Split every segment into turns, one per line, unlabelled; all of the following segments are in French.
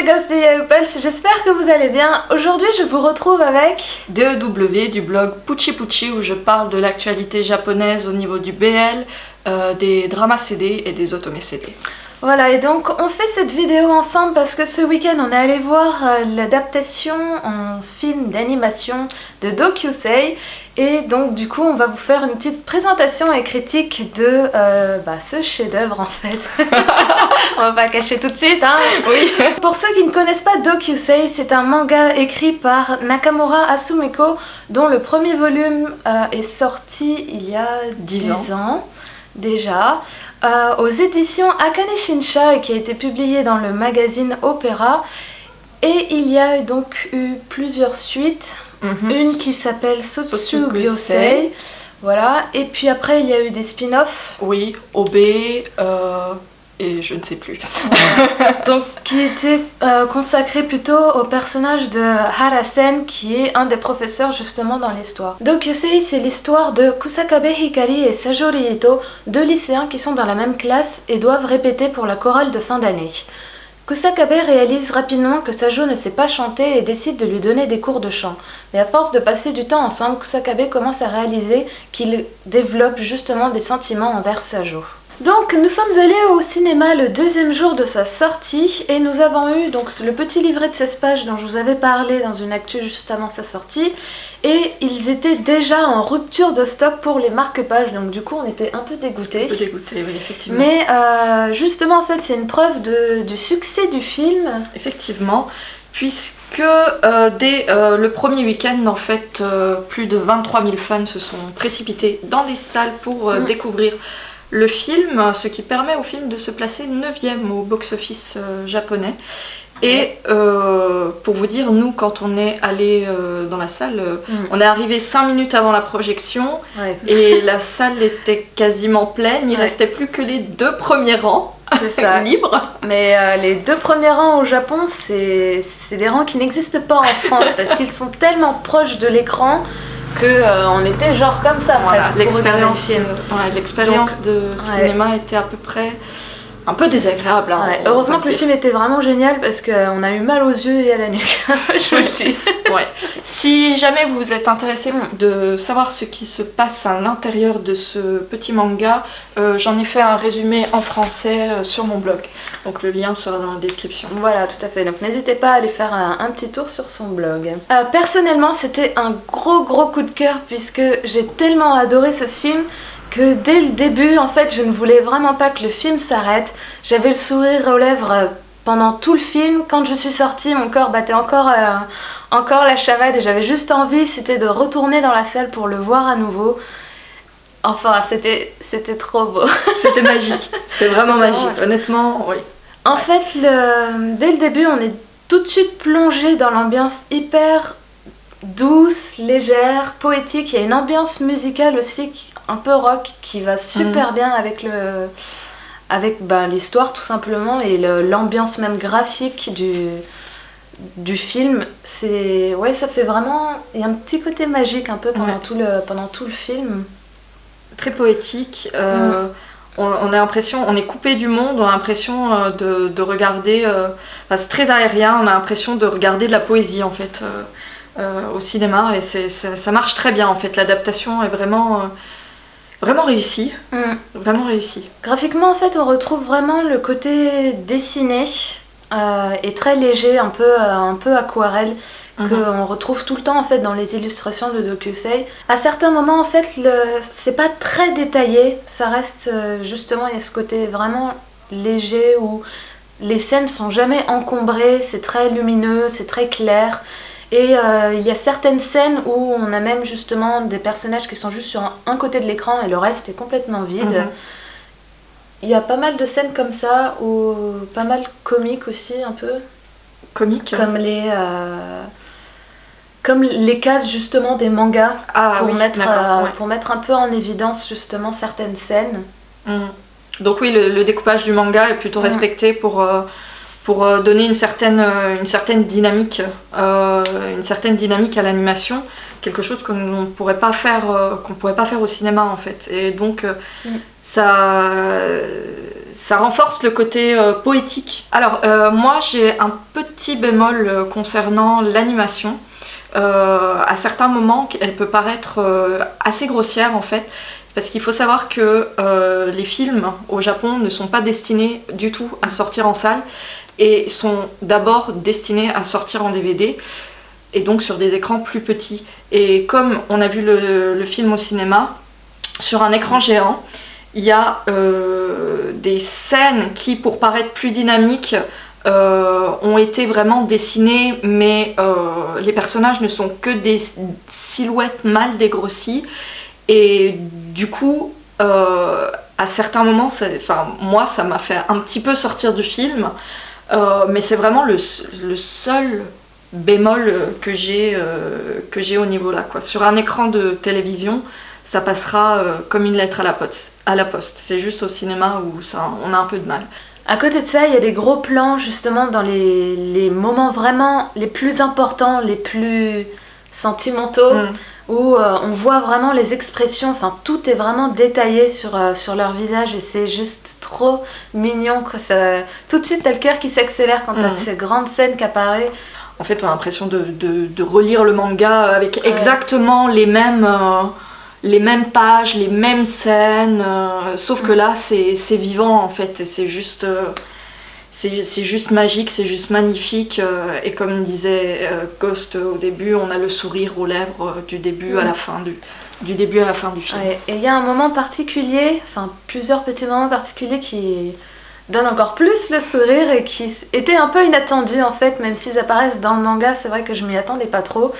c'est Ghosty et Pulse, j'espère que vous allez bien. Aujourd'hui je vous retrouve avec
DEW du blog Pucci Pucci où je parle de l'actualité japonaise au niveau du BL, des dramas CD et des otome CD.
Voilà, et donc on fait cette vidéo ensemble parce que ce week-end on est allé voir l'adaptation en film d'animation de Dokusei. Et donc du coup on va vous faire une petite présentation et critique de ce chef-d'œuvre en fait. On va pas cacher tout de suite, hein.
Oui.
Pour ceux qui ne connaissent pas Dokusei, c'est un manga écrit par Nakamura Asumiko dont le premier volume est sorti il y a 10 ans déjà. Aux éditions Akane Shinsha et qui a été publié dans le magazine Opéra. Et il y a donc eu plusieurs suites. Une qui s'appelle Sotsugyosei, voilà, et puis après il y a eu des spin-offs.
Oui, OB, et je ne sais plus.
Donc qui était consacré plutôt au personnage de Harasen qui est un des professeurs justement dans l'histoire. Dokusei, c'est l'histoire de Kusakabe Hikari et Sajori Ito, deux lycéens qui sont dans la même classe et doivent répéter pour la chorale de fin d'année. Kusakabe réalise rapidement que Sajo ne sait pas chanter et décide de lui donner des cours de chant. Mais à force de passer du temps ensemble, Kusakabe commence à réaliser qu'il développe justement des sentiments envers Sajo. Donc nous sommes allés au cinéma le deuxième jour de sa sortie et nous avons eu donc le petit livret de 16 pages dont je vous avais parlé dans une actu juste avant sa sortie et ils étaient déjà en rupture de stock pour les marque-pages, donc du coup on était un peu dégoûtés.
Un peu dégoûtés, oui, effectivement.
Mais justement en fait c'est une preuve du succès du film.
Effectivement, puisque dès le premier week-end en fait plus de 23 000 fans se sont précipités dans les salles pour découvrir le film, ce qui permet au film de se placer 9e au box-office japonais. Et pour vous dire, nous, quand on est allé dans la salle, on est arrivé 5 minutes avant la projection et la salle était quasiment pleine. Il restait plus que les 2 premiers rangs libres.
Mais les 2 premiers rangs au Japon, c'est des rangs qui n'existent pas en France parce qu'ils sont tellement proches de l'écran qu'on était genre comme ça presque.
L'expérience de cinéma était à peu près un peu désagréable. Hein,
heureusement que le film était vraiment génial parce qu'on a eu mal aux yeux et à la nuque, je vous le dis.
Si jamais vous êtes intéressé de savoir ce qui se passe à l'intérieur de ce petit manga, j'en ai fait un résumé en français sur mon blog. Donc le lien sera dans la description.
Voilà, tout à fait. Donc n'hésitez pas à aller faire un petit tour sur son blog. Personnellement, c'était un gros coup de cœur puisque j'ai tellement adoré ce film que dès le début, en fait, je ne voulais vraiment pas que le film s'arrête. J'avais le sourire aux lèvres pendant tout le film. Quand je suis sortie, mon corps battait encore la chamade et j'avais juste envie, c'était de retourner dans la salle pour le voir à nouveau. Enfin, c'était trop beau.
C'était magique. C'était vraiment magique. Honnêtement, oui.
En fait, dès le début, on est tout de suite plongé dans l'ambiance hyper douce, légère, poétique. Il y a une ambiance musicale aussi un peu rock qui va super bien avec l'histoire tout simplement et l'ambiance même graphique du film. Ça fait vraiment, il y a un petit côté magique un peu pendant tout le film.
Très poétique. On a l'impression, on est coupé du monde, on a l'impression de regarder, c'est très aérien, on a l'impression de regarder de la poésie en fait au cinéma et ça marche très bien en fait. L'adaptation est vraiment réussie, vraiment réussie.
Graphiquement en fait on retrouve vraiment le côté dessiné et très léger, un peu aquarelle. Qu'on retrouve tout le temps en fait dans les illustrations de Dokusei. À certains moments en fait c'est pas très détaillé, ça reste justement, il y a ce côté vraiment léger où les scènes sont jamais encombrées, c'est très lumineux, c'est très clair. Et il y a certaines scènes où on a même justement des personnages qui sont juste sur un côté de l'écran et le reste est complètement vide. Il y a pas mal de scènes comme ça, ou pas mal comiques aussi un peu.
Comiques
comme les cases justement des mangas pour mettre un peu en évidence justement certaines scènes.
Donc oui, le découpage du manga est plutôt respecté pour donner une certaine dynamique à l'animation, quelque chose qu'on ne pourrait pas faire au cinéma en fait. Et donc ça renforce le côté poétique. Alors moi j'ai un petit bémol concernant l'animation. À certains moments, elle peut paraître assez grossière en fait, parce qu'il faut savoir que les films au Japon ne sont pas destinés du tout à sortir en salle et sont d'abord destinés à sortir en DVD et donc sur des écrans plus petits. Et comme on a vu le film au cinéma, sur un écran géant, il y a des scènes qui, pour paraître plus dynamiques, ont été vraiment dessinées, mais les personnages ne sont que des silhouettes mal dégrossies. Et du coup, à certains moments, moi, ça m'a fait un petit peu sortir du film, mais c'est vraiment le seul bémol que j'ai au niveau là, quoi. Sur un écran de télévision, ça passera comme une lettre à la poste. C'est juste au cinéma où on a un peu de mal.
À côté de ça, il y a des gros plans justement dans les moments vraiment les plus importants, les plus sentimentaux, où on voit vraiment les expressions, enfin tout est vraiment détaillé sur leur visage et c'est juste trop mignon, quoi. Tout de suite t'as le cœur qui s'accélère quand t'as ces grandes scènes qui apparaissent.
En fait on a l'impression de relire le manga avec exactement les mêmes pages, les mêmes scènes, sauf que là c'est vivant en fait, et c'est juste magique, c'est juste magnifique, et comme disait Ghost au début, on a le sourire aux lèvres du début à la fin du début à la fin du film.
Ouais, et il y a un moment particulier, enfin plusieurs petits moments particuliers qui donnent encore plus le sourire et qui étaient un peu inattendus en fait, même s'ils apparaissent dans le manga, c'est vrai que je m'y attendais pas trop.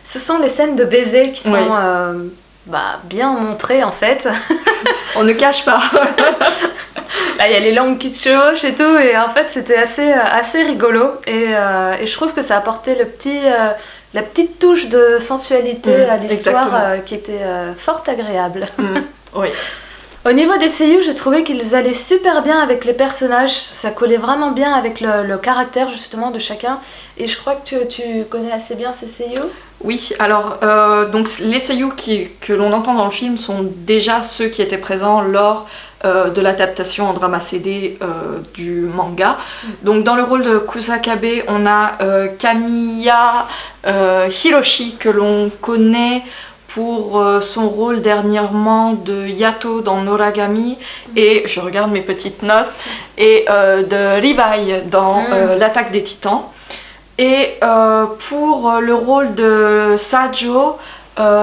Ce sont les scènes de baiser qui sont bien montrées en fait.
On ne cache pas.
Là, il y a les langues qui se chevauchent et tout, et en fait c'était assez rigolo, et je trouve que ça apportait la petite touche de sensualité à l'histoire qui était fort agréable.
Oui.
Au niveau des seiyuu, j'ai trouvé qu'ils allaient super bien avec les personnages, ça collait vraiment bien avec le caractère justement de chacun, et je crois que tu connais assez bien ces seiyuu.
Oui, alors donc les seiyuu que l'on entend dans le film sont déjà ceux qui étaient présents lors de l'adaptation en drama CD du manga. Donc dans le rôle de Kusakabe, on a Kamiya Hiroshi, que l'on connaît pour son rôle dernièrement de Yato dans Noragami, et je regarde mes petites notes, et de Ribai dans L'attaque des titans. Et pour le rôle de Sajo,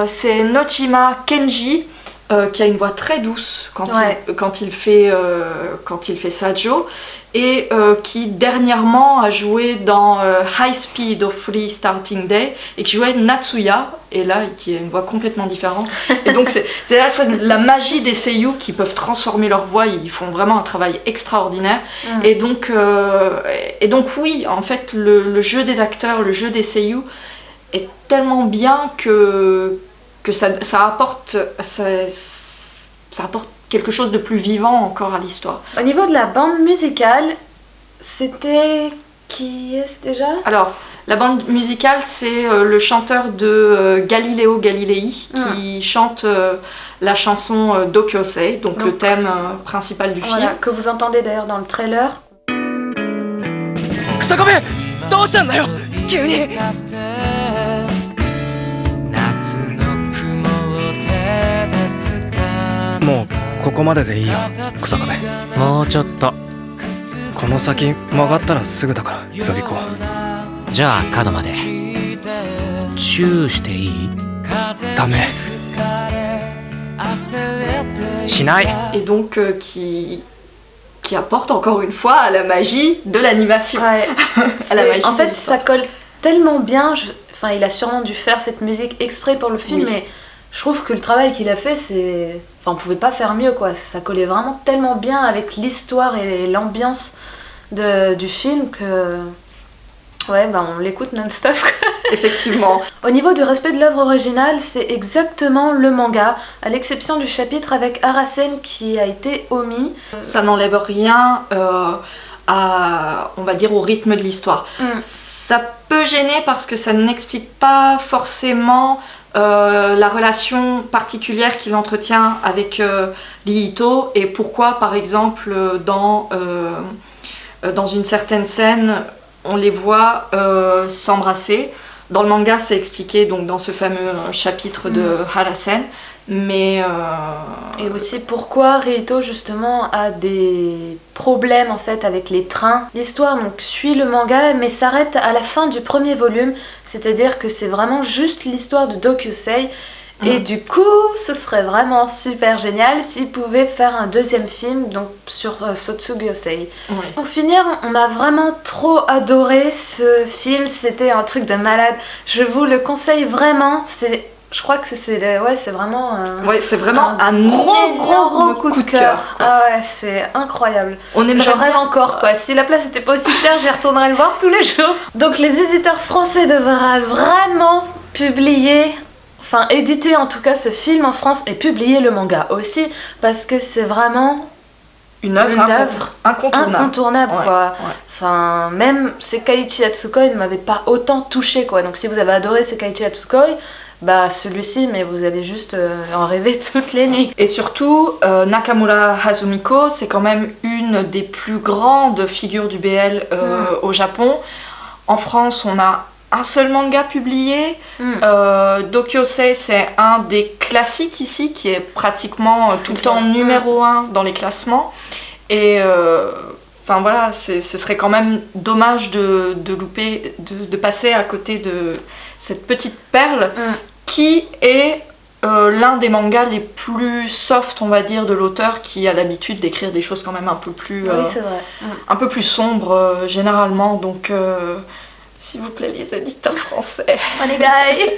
c'est Nojima Kenji, qui a une voix très douce quand il fait Sajo, et qui dernièrement a joué dans High Speed of Free Starting Day, et qui jouait Natsuya, et là qui a une voix complètement différente. Et donc c'est là la magie des seiyuu qui peuvent transformer leur voix, ils font vraiment un travail extraordinaire. Et donc oui, en fait le jeu des acteurs, le jeu des seiyuu est tellement bien que ça apporte quelque chose de plus vivant encore à l'histoire.
Au niveau de la bande musicale, c'était qui est-ce déjà ?
Alors, la bande musicale, c'est le chanteur de Galileo Galilei qui chante la chanson Dokyosei, donc le thème principal du film.
Que vous entendez d'ailleurs dans le trailer.
Kusakabe, どうしたんだよ急に もうここまででいいよ草壁もうちょっとこの先曲がったらすぐだから予備校じゃあ角までチューしていいダメしない
Et donc qui apporte encore une fois à la magie de l'animation.
Ouais.
À la magie
en fait, ça colle tellement bien. Enfin, il a sûrement dû faire cette musique exprès pour le film, mais je trouve que le travail qu'il a fait, on pouvait pas faire mieux, quoi. Ça collait vraiment tellement bien avec l'histoire et l'ambiance du film que... on l'écoute non-stop.
Effectivement.
Au niveau du respect de l'œuvre originale, c'est exactement le manga, à l'exception du chapitre avec Arasen qui a été omis.
Ça n'enlève rien on va dire, au rythme de l'histoire. Ça peut gêner parce que ça n'explique pas forcément la relation particulière qu'il entretient avec Lee Ito et pourquoi, par exemple, dans une certaine scène, on les voit s'embrasser. Dans le manga, c'est expliqué donc, dans ce fameux chapitre de Harasen. Mais
Et aussi pourquoi Rito justement a des problèmes en fait avec les trains. L'histoire donc suit le manga mais s'arrête à la fin du premier volume, c'est-à-dire que c'est vraiment juste l'histoire de Dokyusei. Et du coup, ce serait vraiment super génial s'ils pouvaient faire un deuxième film donc, sur Sotsugyosei.
Oui.
Pour finir, on a vraiment trop adoré ce film, c'était un truc de malade. Je vous le conseille vraiment, je crois que c'est vraiment
c'est vraiment un
gros coup de cœur. Ah ouais, c'est incroyable. J'en rêve encore quoi. Si la place n'était pas aussi chère, j'y retournerais le voir tous les jours. Donc les éditeurs français devraient vraiment éditer en tout cas ce film en France et publier le manga aussi parce que c'est vraiment
une œuvre
incontournable
ouais,
quoi.
Ouais.
Enfin, même Sekaiichi Yatsukoi ne m'avait pas autant touché quoi. Donc si vous avez adoré Sekaiichi Yatsukoi, bah celui-ci, mais vous allez juste en rêver toutes les nuits.
Et surtout, Nakamura Hazumiko, c'est quand même une des plus grandes figures du BL au Japon. En France, on a un seul manga publié. Dokyosei, c'est un des classiques ici, qui est pratiquement tout le temps numéro 1 dans les classements. Et enfin voilà, ce serait quand même dommage de louper, de passer à côté de cette petite perle qui est l'un des mangas les plus soft, on va dire, de l'auteur, qui a l'habitude d'écrire des choses quand même un peu plus,
c'est vrai.
Un peu plus sombres généralement. Donc s'il vous plaît, les éditeurs français.
Onegai.